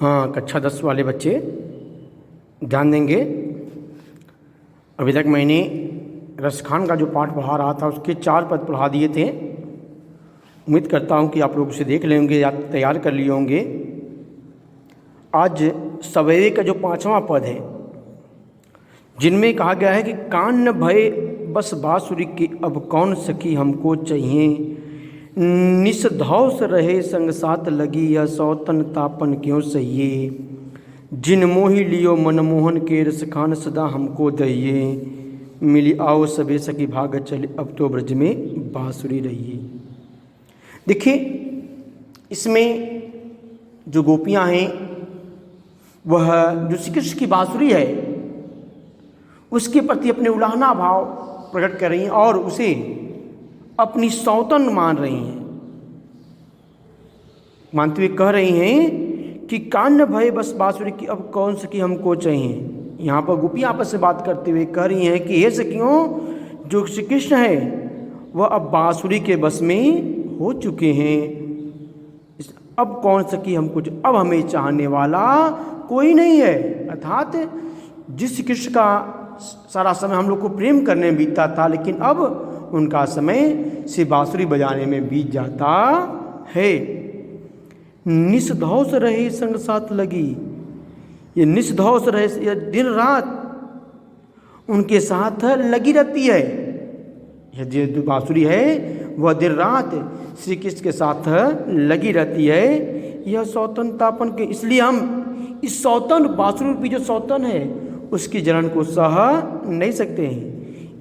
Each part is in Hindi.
हाँ, कक्षा 10 वाले बच्चे ध्यान देंगे। अभी तक मैंने रसखान का जो पाठ पढ़ा रहा था उसके 4 पद पढ़ा दिए थे। उम्मीद करता हूँ कि आप लोग उसे देख लेंगे या तैयार कर लिए होंगे। आज सवेरे का जो 5वां पद है, जिनमें कहा गया है कि कान न भय बस बाँसुरी की अब कौन सखी हमको चाहिए, निसधौस रहे संग साथ लगी यह सौतन तापन क्यों सहिए, जिन मोहि लियो मनमोहन के रसखान सदा हमको दहिए, मिली आओ सबे सखी भाग चले अब तो ब्रज में बाँसुरी रहिए। देखिए, इसमें जो गोपियां हैं वह जो श्री कृष्ण की बाँसुरी है उसके प्रति अपने उलाहना भाव प्रकट कर रही हैं और उसे अपनी सौतन मान रही हैं। मानते हुए कह रही हैं कि कान भय बस बाँसुरी की अब कौन सखी हमको चाहिए। यहाँ पर गोपियाँ आपस से बात करते हुए कह रही हैं कि हे सखियों, जो श्री कृष्ण है वह अब बाँसुरी के बस में हो चुके हैं, अब कौन सखी हमको, अब हमें चाहने वाला कोई नहीं है। अर्थात जिस श्री कृष्ण का सारा समय हम लोग को प्रेम करने में बीतता था, लेकिन अब उनका समय से बाँसुरी बजाने में बीत जाता है। निसधौस रहे संग साथ लगी, ये निसधौस रहे, ये दिन रात उनके साथ लगी रहती है। यह जो बाँसुरी है वह दिन रात श्री कृष्ण के साथ लगी रहती है। यह सौतन तापन के, इसलिए हम इस सौतन बाँसुरी रूपी जो सौतन है उसकी जलन को सह नहीं सकते हैं।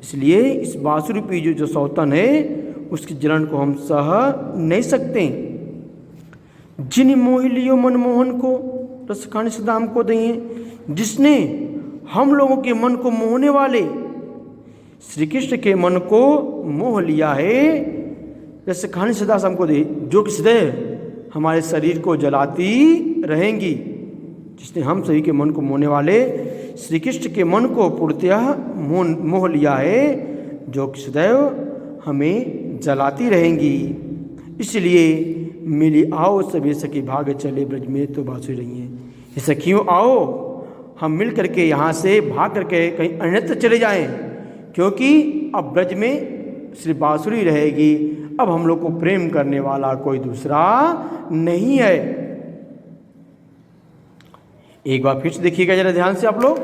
इसलिए इस बाँसुरी रूपी जो सौतन है उसकी जलन को हम सह नहीं सकते। जिन मोहि लियो मनमोहन को रसखान सदा हमको दहिए, जिसने हम लोगों के मन को मोहने वाले श्री कृष्ण के मन को मोह लिया है, रसखान सदा हमको दे, जो कि सदैव हमारे शरीर को जलाती रहेंगी। जिसने हम सभी के मन को मोहने वाले श्री कृष्ण के मन को पूर्णतः मोह लिया है, जो कि सदैव हमें जलाती रहेंगी। इसलिए मिली आओ सभी सखी भाग चले ब्रज में तो बाँसुरी रहिए। ये सखियों, आओ हम मिल करके यहाँ से भाग करके कहीं अन्यत्र चले जाएं, क्योंकि अब ब्रज में श्री बाँसुरी रहेगी। अब हम लोग को प्रेम करने वाला कोई दूसरा नहीं है। एक बार फिर से देखिएगा जरा ध्यान से आप लोग।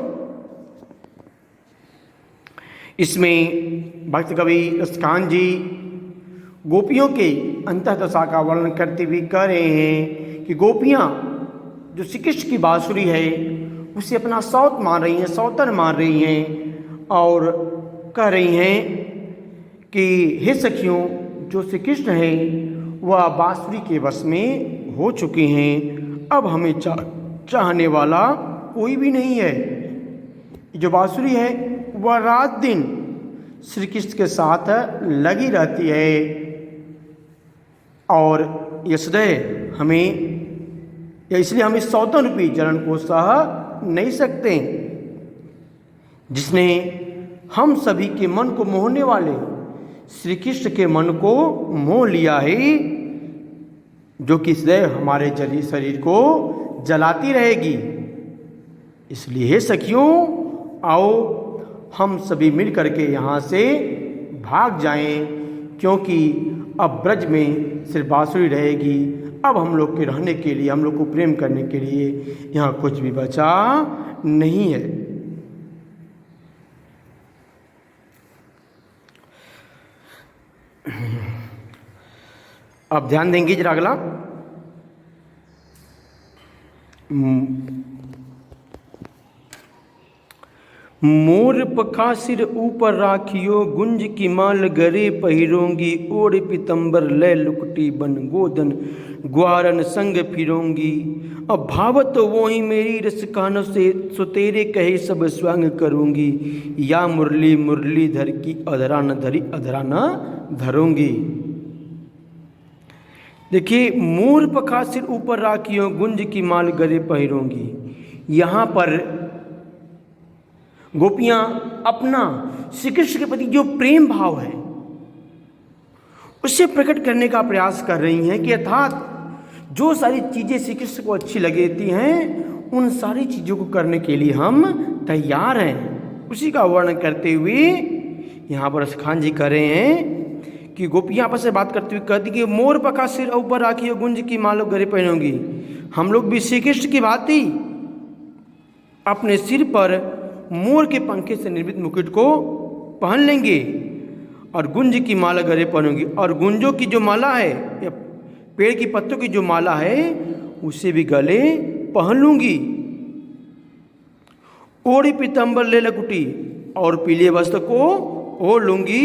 इसमें भक्त कवि रसखान जी गोपियों के अंतःदशा का वर्णन करते हुए कह रहे हैं कि गोपियाँ जो श्री कृष्ण की बाँसुरी है उसे अपना सौत मान रही हैं, सौतन मान रही हैं, और कह रही हैं कि हे सखियों, जो श्री कृष्ण है वह बाँसुरी के वश में हो चुके हैं, अब हमें चाहने वाला कोई भी नहीं है। जो बाँसुरी है वह रात दिन श्री कृष्ण के साथ लगी रहती है और ये सदैव हमें, या इसलिए हम इस सौतन रूपी जलन को सह नहीं सकते। जिसने हम सभी के मन को मोहने वाले श्री कृष्ण के मन को मोह लिया है, जो कि सदैव हमारे जली शरीर को जलाती रहेगी। इसलिए हे सखियों, आओ हम सभी मिल करके यहाँ से भाग जाएं, क्योंकि अब ब्रज में सिर्फ बाँसुरी रहेगी। अब हम लोग के रहने के लिए, हम लोग को प्रेम करने के लिए यहाँ कुछ भी बचा नहीं है। अब ध्यान देंगे जरा अगला। मोर पखा सिर ऊपर राखियो, गुंज की माल गरे पहिरोंगी, ओढ़ पीतंबर लय लुकटी बन गोदन ग्वारन संग फिरोंगी। अब भावत तो वो ही मेरी रसखानों से सो तेरे कहे सब स्वांग करूंगी, या मुरली मुरली धर की अधरा न धरी अधरा न धरूंगी। देखिए, मोर पखा सिर ऊपर राखियो, गुंज की माल गरे पहिरोंगी। यहाँ पर गोपियां अपना श्री कृष्ण के प्रति जो प्रेम भाव है उसे प्रकट करने का प्रयास कर रही हैं कि अर्थात जो सारी चीज़ें श्री कृष्ण को अच्छी लगती हैं उन सारी चीज़ों को करने के लिए हम तैयार हैं। उसी का वर्णन करते हुए यहाँ पर रसखान जी कह रहे हैं कि गोपियाँ आपस में बात करते हुए कहती कि मोर पका सिर ऊपर राखी गुंज की मालो गरे पहनोगी। हम लोग भी श्री कृष्ण की भांति अपने सिर पर मोर के पंखे से निर्मित मुकुट को पहन लेंगे और गुंज की माला गले पहनूंगी। और गुंजों की जो माला है या पेड़ की पत्तों की जो माला है उसे भी गले पहन लूंगी। ओढ़ी पीतम्बर ले लकुटी और पीले वस्त्र को ओढ़ लूंगी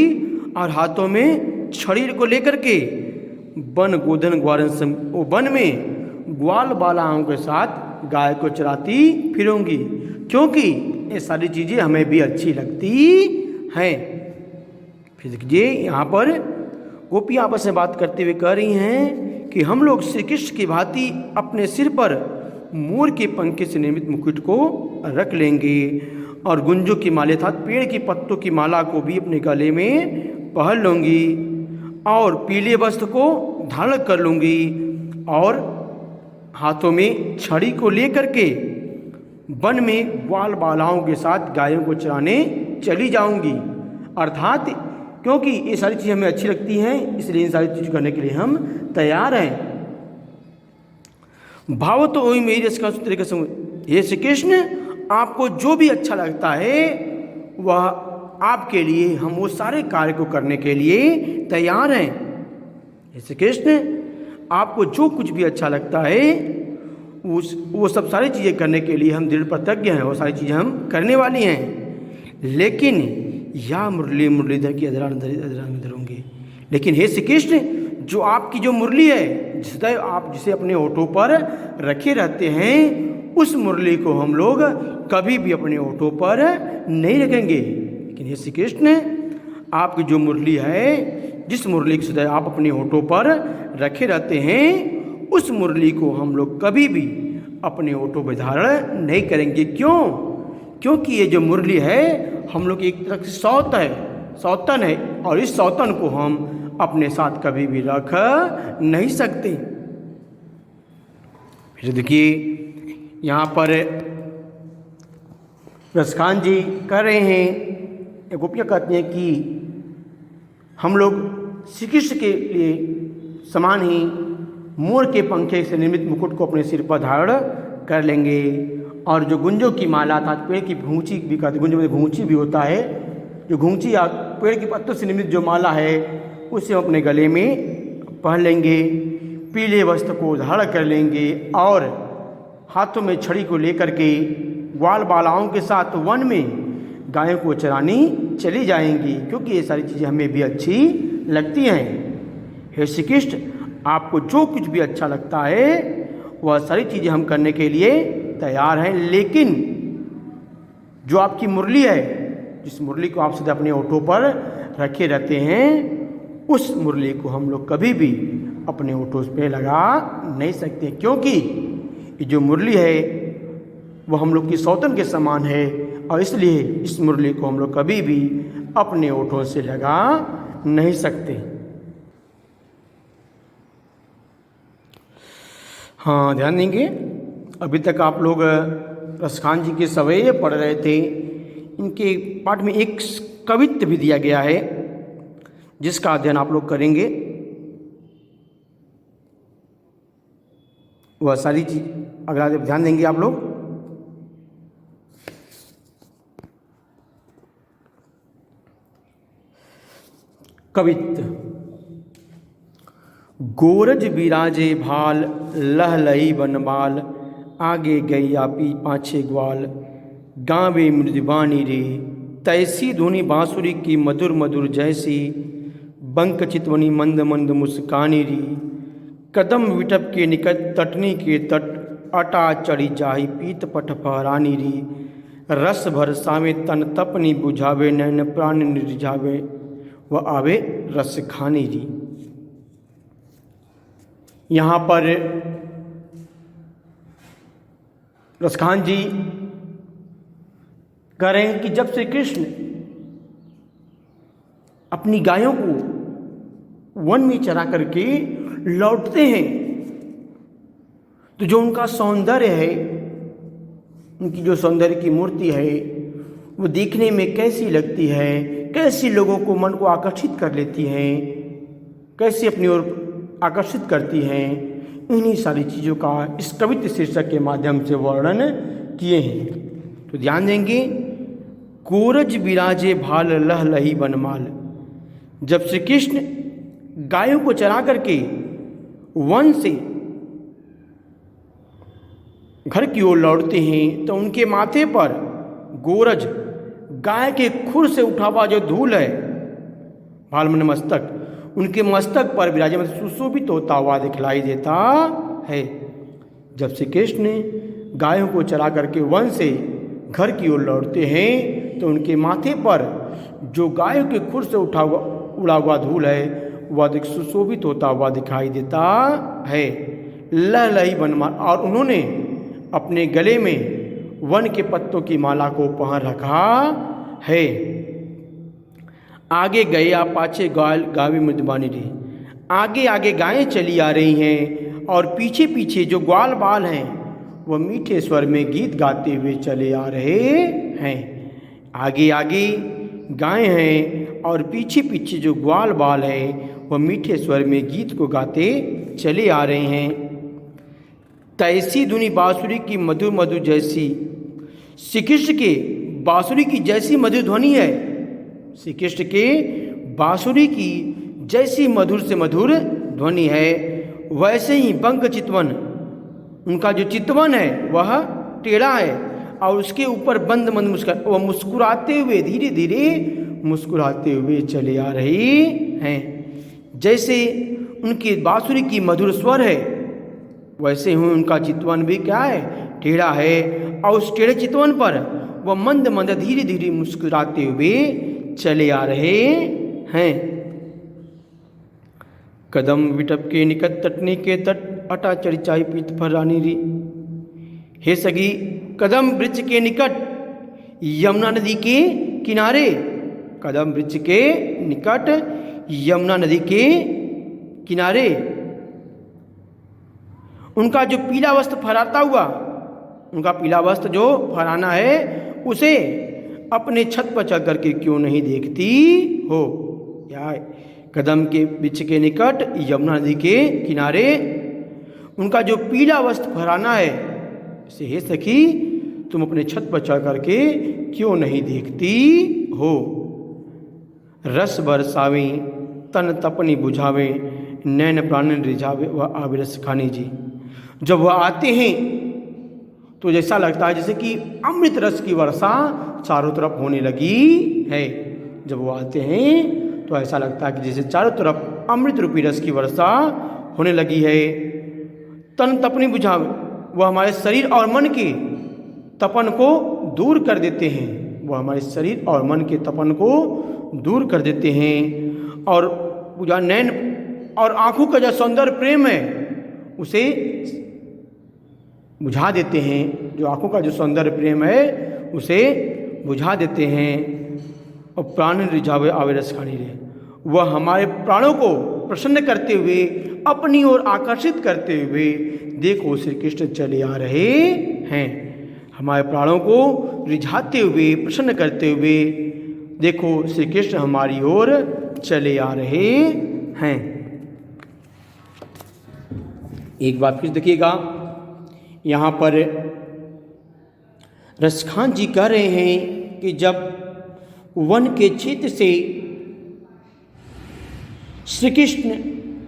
और हाथों में छड़ी को लेकर के वन गोधन वन में ग्वाल बालाओं के साथ गाय को चराती फिरूंगी, क्योंकि ये सारी चीज़ें हमें भी अच्छी लगती हैं। फिर देखिए यहाँ पर गोपी आपस में बात करते हुए कह रही हैं कि हम लोग श्री कृष्ण की भांति अपने सिर पर मोर के पंखे से निर्मित मुकुट को रख लेंगे और गुंजों की माले अर्थात पेड़ की पत्तों की माला को भी अपने गले में पहन लूँगी और पीले वस्त्र को धारण कर लूँगी और हाथों में छड़ी को लेकर के वन में ग्वाल बालाओं के साथ गायों को चराने चली जाऊंगी। अर्थात क्योंकि ये सारी चीज़ें हमें अच्छी लगती हैं इसलिए इन सारी चीज़ करने के लिए हम तैयार हैं। भाव तो वही मेरी इसका तरीके से ये श्री कृष्ण आपको जो भी अच्छा लगता है वह आपके लिए हम वो सारे कार्य को करने के लिए तैयार हैं। श्री कृष्ण आपको जो कुछ भी अच्छा लगता है वो सब सारी चीज़ें करने के लिए हम दृढ़ प्रतिज्ञ हैं, वो सारी चीज़ें हम करने वाली हैं। लेकिन या मुरली मुरलीधर की अधरा में धरूंगी। लेकिन हे श्री कृष्ण जो आपकी जो मुरली है जिसे आप जिसे अपने ओठों पर रखे रहते हैं उस मुरली को हम लोग कभी भी अपने ओठों पर नहीं रखेंगे। लेकिन हे श्री कृष्ण आपकी जो मुरली है जिस मुरली को सदैव आप अपने होठों पर रखे रहते हैं उस मुरली को हम लोग कभी भी अपने होठों पर धारण नहीं करेंगे। क्यों? क्योंकि ये जो मुरली है हम लोग एक तरह से सौतन है और इस सौतन को हम अपने साथ कभी भी रख नहीं सकते। फिर देखिए यहाँ पर रसखान जी कह रहे हैं, गोपियाँ कहती हैं कि हम लोग श्री कृष्ण के लिए समान ही मोर के पंखे से निर्मित मुकुट को अपने सिर पर धारण कर लेंगे और जो गुंजों की माला था पेड़ की घूंची भी कहते, गुंजों में घूंची भी होता है, जो घूंची या पेड़ की पत्तों से निर्मित जो माला है उसे हम अपने गले में पहन लेंगे, पीले वस्त्र को धारण कर लेंगे और हाथों में छड़ी को लेकर के ग्वाल बालाओं के साथ वन में गायों को चरानी चली जाएंगी, क्योंकि ये सारी चीज़ें हमें भी अच्छी लगती हैं। हे श्री कृष्ण आपको जो कुछ भी अच्छा लगता है वह सारी चीज़ें हम करने के लिए तैयार हैं। लेकिन जो आपकी मुरली है जिस मुरली को आप सीधे अपने होठों पर रखे रहते हैं उस मुरली को हम लोग कभी भी अपने होठों पे लगा नहीं सकते, क्योंकि ये जो मुरली है वो हम लोग की सौतन के समान है और इसलिए इस मुरली को हम लोग कभी भी अपने होठों से लगा नहीं सकते। हाँ ध्यान देंगे, अभी तक आप लोग रसखान जी के सवैये पढ़ रहे थे। इनके पाठ में एक कवित्व भी दिया गया है जिसका अध्ययन आप लोग करेंगे। वह सारी चीज अगर आप ध्यान देंगे आप लोग, कवित्व। गोरज बिराजे भाल लहलही बनबाल आगे गैया पी पाछे ग्वाल गावे मृदवानी रे तैसी धुनी बांसुरी की मधुर मधुर जैसी बंक चितवनी मंद मंद मुस्कानी री कदम विटप के निकट तटनी के तट अटा चढ़ी जाही पीत पट फहरानी री रस भर सावे तन तपनी बुझावे नैन प्राण निर्जावे व आवे रस खानी री। यहाँ पर रसखान जी कह रहे हैं कि जब श्री कृष्ण अपनी गायों को वन में चरा करके लौटते हैं तो जो उनका सौंदर्य है, उनकी जो सौंदर्य की मूर्ति है, वो देखने में कैसी लगती है, कैसी लोगों को मन को आकर्षित कर लेती है, कैसे अपनी ओर आकर्षित करती हैं, इन्हीं सारी चीज़ों का इस कवित्व शीर्षक के माध्यम से वर्णन किए हैं। तो ध्यान देंगे, कोरज विराजे भाल लह लही बनमाल। जब श्री कृष्ण गायों को चरा करके वन से घर की ओर लौटते हैं तो उनके माथे पर गोरज, गाय के खुर से उठा हुआ जो धूल है, भाल मन मस्तक, उनके मस्तक पर विराजमान सुशोभित होता हुआ दिखलाई देता है। जब श्री कृष्ण गायों को चरा करके वन से घर की ओर लौटते हैं तो उनके माथे पर जो गायों के खुर से उड़ा हुआ धूल है वह अधिक सुशोभित होता हुआ दिखाई देता है। लह लही बनमाल, और उन्होंने अपने गले में वन के पत्तों की माला को पहन रखा है। आगे गया पाछे गावी मृदबानी रे, आगे आगे गायें चली आ रही हैं और पीछे पीछे जो ग्वाल बाल हैं वह मीठे स्वर में गीत गाते हुए चले आ रहे हैं। आगे आगे गायें हैं और पीछे पीछे जो ग्वाल बाल हैं वह मीठे स्वर में गीत को गाते चले आ रहे हैं। तैसी धुनी बांसुरी की मधुर मधुर जैसी, श्री कृष्ण के बांसुरी की जैसी मधुर ध्वनि है, श्री कृष्ण के बांसुरी की जैसी मधुर से मधुर ध्वनि है, वैसे ही बंक चितवन, उनका जो चितवन है वह टेढ़ा है और उसके ऊपर बंद मंद वह मुस्कुराते हुए, धीरे धीरे मुस्कुराते हुए चले आ रहे हैं। जैसे उनकी बांसुरी की मधुर स्वर है वैसे ही उनका चितवन भी क्या है, टेढ़ा है, और उस टेढ़े चितवन पर वह मंद मंद धीरे धीरे मुस्कुराते हुए चले आ रहे हैं। कदम विटप के निकट तटने के तट अटा चरिचाई पीत फरानी री। हे सगी, कदम वृक्ष के निकट यमुना नदी के किनारे, कदम वृक्ष के निकट यमुना नदी के किनारे उनका जो पीला वस्त्र फहराता हुआ, उनका पीला वस्त्र जो फहराना है उसे अपने छत पर चढ़ करके क्यों नहीं देखती हो। क्या कदम के वृक्ष के निकट यमुना नदी के किनारे उनका जो पीला वस्त्र फहराना है, इसे हे सखी तुम अपने छत पर चढ़ करके क्यों नहीं देखती हो। रस बरसावे तन तपनी बुझावे, नैन प्राणन रिझावे वह आवे रस खानी जी। जब वह आते हैं तो जैसा लगता है जैसे कि अमृत रस की वर्षा चारों तरफ होने लगी है। जब वो आते हैं तो ऐसा लगता है कि जैसे चारों तरफ अमृत रूपी रस की वर्षा होने लगी है। तन तपनी बुझावे, वह हमारे शरीर और मन के तपन को दूर कर देते हैं, वह हमारे शरीर और मन के तपन को दूर कर देते हैं। और पूजा नैन और आंखों का जो सौंदर्य प्रेम है उसे बुझा देते हैं, जो आंखों का जो सौंदर्य प्रेम है उसे बुझा देते हैं। और प्राण रिझावे आवे रस खानी रे, वह हमारे प्राणों को प्रसन्न करते हुए अपनी ओर आकर्षित करते हुए देखो श्री कृष्ण चले आ रहे हैं। हमारे प्राणों को रिझाते हुए प्रसन्न करते हुए देखो श्री कृष्ण हमारी ओर चले आ रहे हैं। एक बार फिर देखिएगा, यहाँ पर रसखान जी कह रहे हैं कि जब वन के क्षेत्र से श्री कृष्ण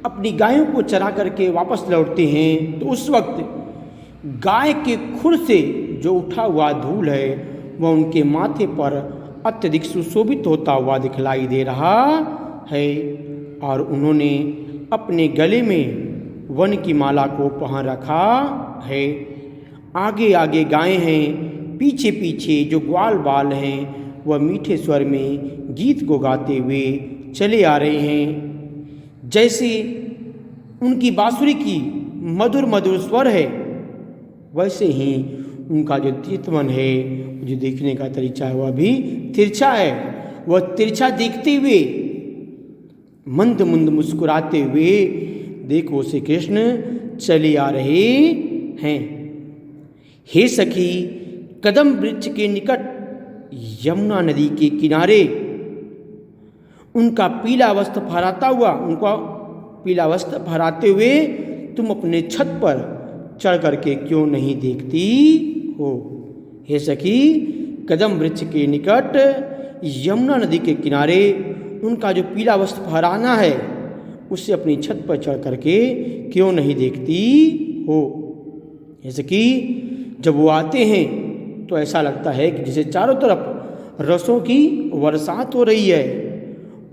अपनी गायों को चरा करके वापस लौटते हैं तो उस वक्त गाय के खुर से जो उठा हुआ धूल है वह उनके माथे पर अत्यधिक सुशोभित होता हुआ दिखलाई दे रहा है। और उन्होंने अपने गले में वन की माला को पहन रखा है। आगे आगे गायें हैं, पीछे पीछे जो ग्वाल बाल हैं वह मीठे स्वर में गीत को गाते हुए चले आ रहे हैं। जैसे उनकी बांसुरी की मधुर मधुर स्वर है वैसे ही उनका जो चितवन है, जो देखने का तरीका है वह भी तिरछा है। वह तिरछा देखते हुए मंद मंद मुस्कुराते हुए देखो श्री कृष्ण चले आ रहे हैं। हे सखी, कदम वृक्ष के निकट यमुना नदी के किनारे उनका पीला वस्त्र फहराते हुए तुम अपने छत पर चढ़ करके क्यों नहीं देखती हो। हे सखी, कदम वृक्ष के निकट यमुना नदी के किनारे उनका जो पीला वस्त्र फहराना है उससे अपनी छत पर चढ़ करके क्यों नहीं देखती हो। हे सखी, जब वो आते हैं तो ऐसा लगता है कि जैसे चारों तरफ रसों की बरसात हो रही है।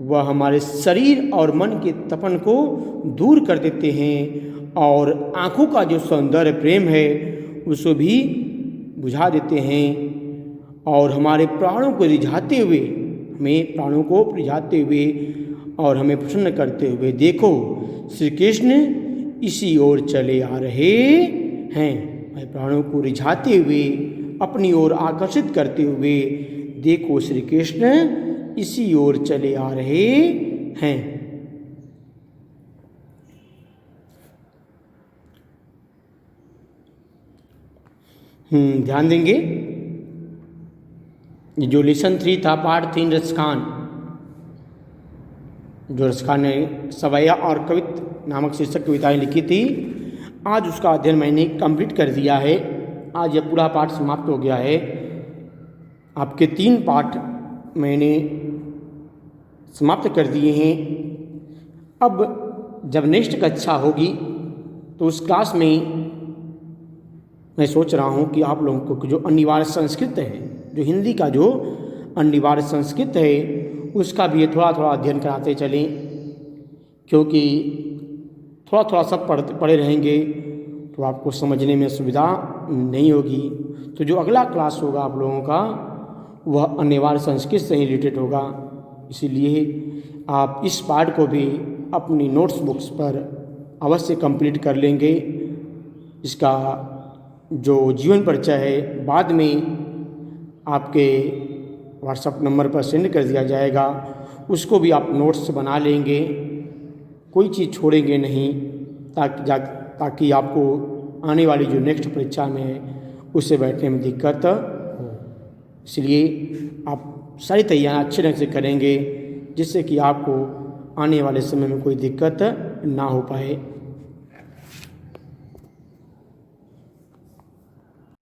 वह हमारे शरीर और मन के तपन को दूर कर देते हैं और आँखों का जो सौंदर्य प्रेम है उसको भी बुझा देते हैं और हमारे प्राणों को रिझाते हुए और हमें प्रसन्न करते हुए देखो श्री कृष्ण इसी ओर चले आ रहे हैं। हमारे प्राणों को रिझाते हुए अपनी ओर आकर्षित करते हुए देखो श्री कृष्ण इसी ओर चले आ रहे हैं। ध्यान देंगे, जो लेसन 3 था पार्ट 3 रसखान, जो रसखान ने सवैया और कवित नामक शीर्षक कविताएं लिखी थी, आज उसका अध्ययन मैंने कंप्लीट कर दिया है। आज यह पूरा पाठ समाप्त हो गया है। आपके 3 पाठ मैंने समाप्त कर दिए हैं। अब जब नेक्स्ट कक्षा होगी तो उस क्लास में मैं सोच रहा हूँ कि आप लोगों को जो अनिवार्य संस्कृत है, जो हिंदी का जो अनिवार्य संस्कृत है, उसका भी थोड़ा थोड़ा अध्ययन कराते चलें, क्योंकि थोड़ा थोड़ा सब पढ़े रहेंगे तो आपको समझने में सुविधा नहीं होगी। तो जो अगला क्लास होगा आप लोगों का वह अनिवार्य संस्कृत से ही रिलेटेड होगा। इसीलिए आप इस पार्ट को भी अपनी नोट्स बुक्स पर अवश्य कंप्लीट कर लेंगे। इसका जो जीवन परिचय है बाद में आपके व्हाट्सएप नंबर पर सेंड कर दिया जाएगा, उसको भी आप नोट्स बना लेंगे, कोई चीज़ छोड़ेंगे नहीं, ताकि आपको आने वाली जो नेक्स्ट परीक्षा में है उससे बैठने में दिक्कत हो। इसलिए आप सारी तैयारियां अच्छे ढंग से करेंगे जिससे कि आपको आने वाले समय में कोई दिक्कत ना हो पाए।